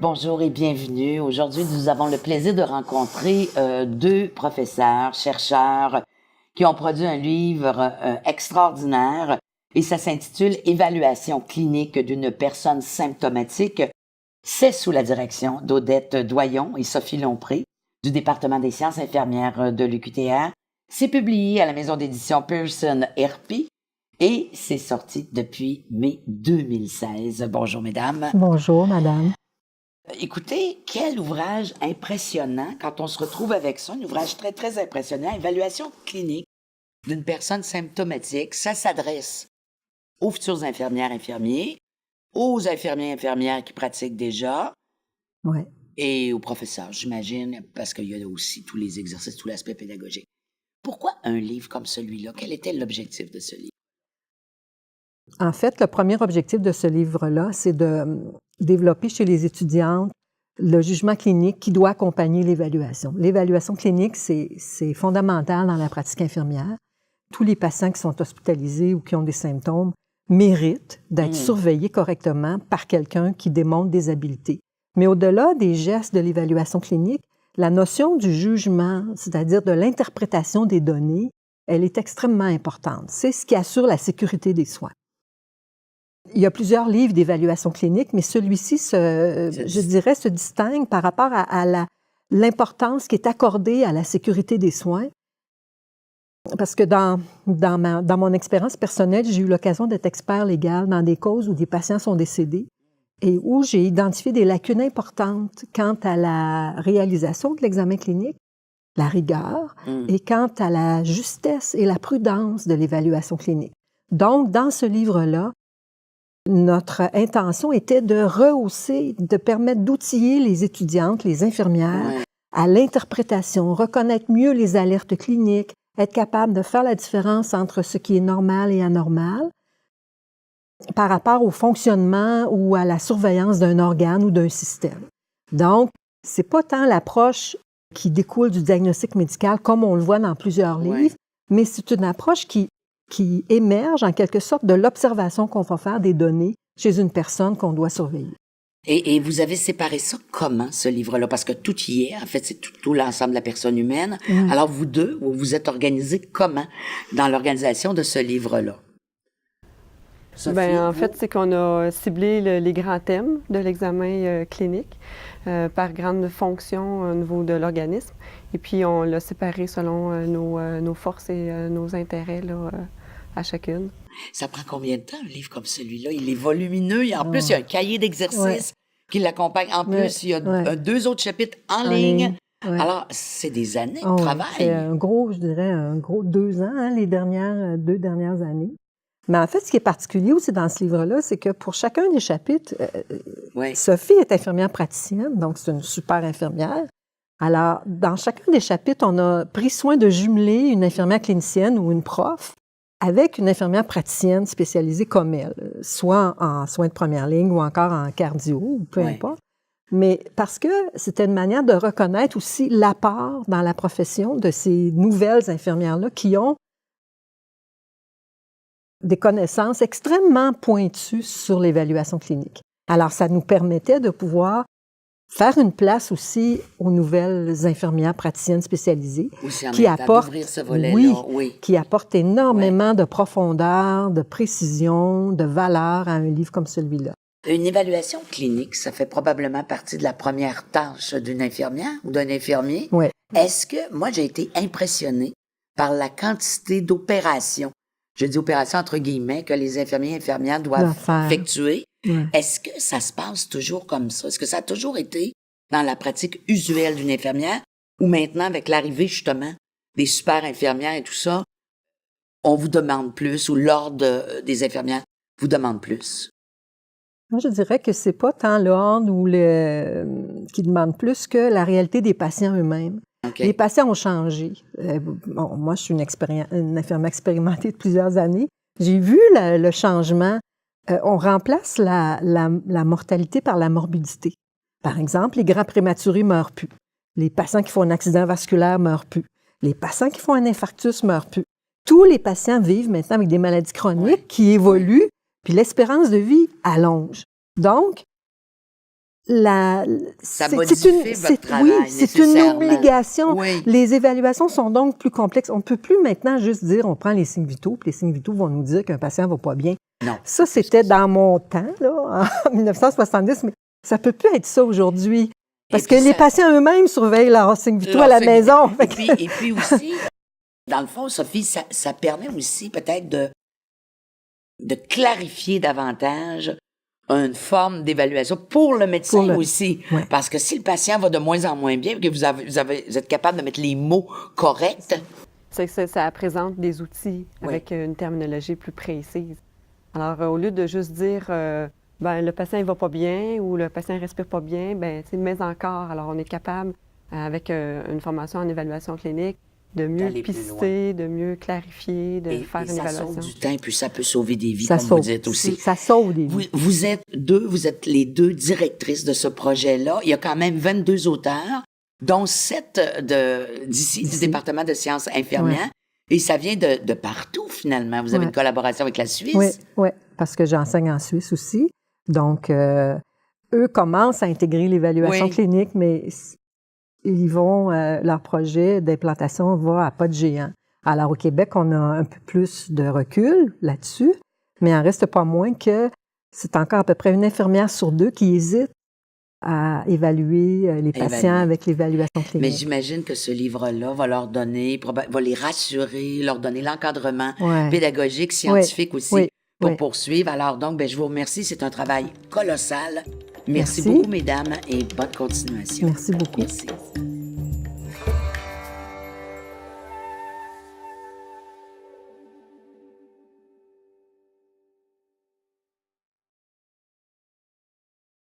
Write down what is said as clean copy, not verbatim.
Bonjour et bienvenue. Aujourd'hui, nous avons le plaisir de rencontrer deux professeurs, chercheurs qui ont produit un livre extraordinaire et ça s'intitule « Évaluation clinique d'une personne symptomatique ». C'est sous la direction d'Odette Doyon et Sophie Lompré du département des sciences infirmières de l'UQTR. C'est publié à la maison d'édition Pearson RP et c'est sorti depuis mai 2016. Bonjour, mesdames. Bonjour, madame. Écoutez, quel ouvrage impressionnant quand on se retrouve avec ça, un ouvrage très, très impressionnant, évaluation clinique d'une personne symptomatique. Ça s'adresse aux futures infirmières, infirmiers, aux infirmières qui pratiquent déjà, ouais. Et aux professeurs, j'imagine, parce qu'il y a aussi tous les exercices, tout l'aspect pédagogique. Pourquoi un livre comme celui-là? Quel était l'objectif de ce livre? En fait, le premier objectif de ce livre-là, c'est de développer chez les étudiantes le jugement clinique qui doit accompagner l'évaluation. L'évaluation clinique, c'est fondamental dans la pratique infirmière. Tous les patients qui sont hospitalisés ou qui ont des symptômes méritent d'être surveillés correctement par quelqu'un qui démontre des habiletés. Mais au-delà des gestes de l'évaluation clinique, la notion du jugement, c'est-à-dire de l'interprétation des données, elle est extrêmement importante. C'est ce qui assure la sécurité des soins. Il y a plusieurs livres d'évaluation clinique, mais celui-ci, je dirais, se distingue par rapport à l'importance qui est accordée à la sécurité des soins. Parce que dans mon expérience personnelle, j'ai eu l'occasion d'être expert légal dans des causes où des patients sont décédés et où j'ai identifié des lacunes importantes quant à la réalisation de l'examen clinique, la rigueur, et quant à la justesse et la prudence de l'évaluation clinique. Donc, dans ce livre-là, notre intention était de rehausser, de permettre d'outiller les étudiantes, les infirmières, à l'interprétation, reconnaître mieux les alertes cliniques, être capable de faire la différence entre ce qui est normal et anormal par rapport au fonctionnement ou à la surveillance d'un organe ou d'un système. Donc, c'est pas tant l'approche qui découle du diagnostic médical comme on le voit dans plusieurs livres, mais c'est une approche qui émerge en quelque sorte de l'observation qu'on va faire des données chez une personne qu'on doit surveiller. Et vous avez séparé ça comment, ce livre-là? Parce que tout y est, en fait, c'est tout l'ensemble de la personne humaine. Alors, vous deux, vous vous êtes organisés comment dans l'organisation de ce livre-là? Sophie, en fait, c'est qu'on a ciblé les grands thèmes de l'examen clinique par grande fonction au niveau de l'organisme. Et puis, on l'a séparé selon nos forces et nos intérêts là, à chacune. Ça prend combien de temps, un livre comme celui-là? Il est volumineux. Et en plus, il y a un cahier d'exercices qui l'accompagne. En plus, il y a 2 autres chapitres en ligne. Alors, c'est des années de travail. C'est je dirais, un gros 2 ans, les 2 dernières années. Mais en fait, ce qui est particulier aussi dans ce livre-là, c'est que pour chacun des chapitres, Sophie est infirmière praticienne, donc c'est une super infirmière. Alors, dans chacun des chapitres, on a pris soin de jumeler une infirmière clinicienne ou une prof avec une infirmière praticienne spécialisée comme elle, soit en soins de première ligne ou encore en cardio, ou peu importe. Mais parce que c'était une manière de reconnaître aussi l'apport dans la profession de ces nouvelles infirmières-là qui ont des connaissances extrêmement pointues sur l'évaluation clinique. Alors, ça nous permettait de pouvoir faire une place aussi aux nouvelles infirmières praticiennes spécialisées qui apportent, qui apportent énormément de profondeur, de précision, de valeur à un livre comme celui-là. Une évaluation clinique, ça fait probablement partie de la première tâche d'une infirmière ou d'un infirmier. Oui. Est-ce que, moi, j'ai été impressionnée par la quantité d'opérations, je dis opérations entre guillemets, que les infirmiers et infirmières doivent effectuer. Est-ce que ça se passe toujours comme ça? Est-ce que ça a toujours été dans la pratique usuelle d'une infirmière ou maintenant, avec l'arrivée justement des super infirmières et tout ça, on vous demande plus ou l'ordre des infirmières vous demande plus? Moi, je dirais que c'est pas tant l'ordre ou qui demande plus que la réalité des patients eux-mêmes. Okay. Les patients ont changé. Moi, je suis une infirmière expérimentée de plusieurs années. J'ai vu le changement. On remplace la mortalité par la morbidité. Par exemple, les grands prématurés meurent plus. Les patients qui font un accident vasculaire meurent plus. Les patients qui font un infarctus meurent plus. Tous les patients vivent maintenant avec des maladies chroniques qui évoluent, puis l'espérance de vie allonge. Donc, Ça modifie votre travail, oui, c'est une nécessairement. obligation. Oui. Les évaluations sont donc plus complexes. On ne peut plus maintenant juste dire on prend les signes vitaux, puis les signes vitaux vont nous dire qu'un patient ne va pas bien. Non. Ça, c'était dans mon temps, là, en 1970, mais ça ne peut plus être ça aujourd'hui. Parce que les patients eux-mêmes surveillent leurs signes vitaux à la maison. Et puis aussi, dans le fond, Sophie, ça permet aussi peut-être de clarifier davantage une forme d'évaluation pour le médecin aussi. Ouais. Parce que si le patient va de moins en moins bien, que vous êtes capable de mettre les mots corrects. Ça présente des outils avec une terminologie plus précise. Alors, au lieu de juste dire le patient ne va pas bien ou le patient ne respire pas bien, mais encore. Alors, on est capable, avec une formation en évaluation clinique, de mieux pister, de mieux clarifier, de faire une évaluation. Ça sauve du temps, puis ça peut sauver des vies, ça comme sauve, vous dites aussi. Ça sauve des vies. Vous êtes les deux directrices de ce projet-là. Il y a quand même 22 auteurs, dont 7 d'ici, du département de sciences infirmières. Ouais. Et ça vient de partout, finalement. Vous avez une collaboration avec la Suisse. Oui, parce que j'enseigne en Suisse aussi. Donc, eux commencent à intégrer l'évaluation clinique, mais ils vont, leur projet d'implantation va à pas de géant. Alors, au Québec, on a un peu plus de recul là-dessus, mais il n'en reste pas moins que c'est encore à peu près une infirmière sur 2 qui hésite à évaluer les patients avec l'évaluation clinique. Mais j'imagine que ce livre-là va leur donner, va les rassurer, leur donner l'encadrement pédagogique, scientifique aussi, pour poursuivre. Alors donc, je vous remercie. C'est un travail colossal. Merci beaucoup, mesdames, et bonne continuation. Merci beaucoup. Merci.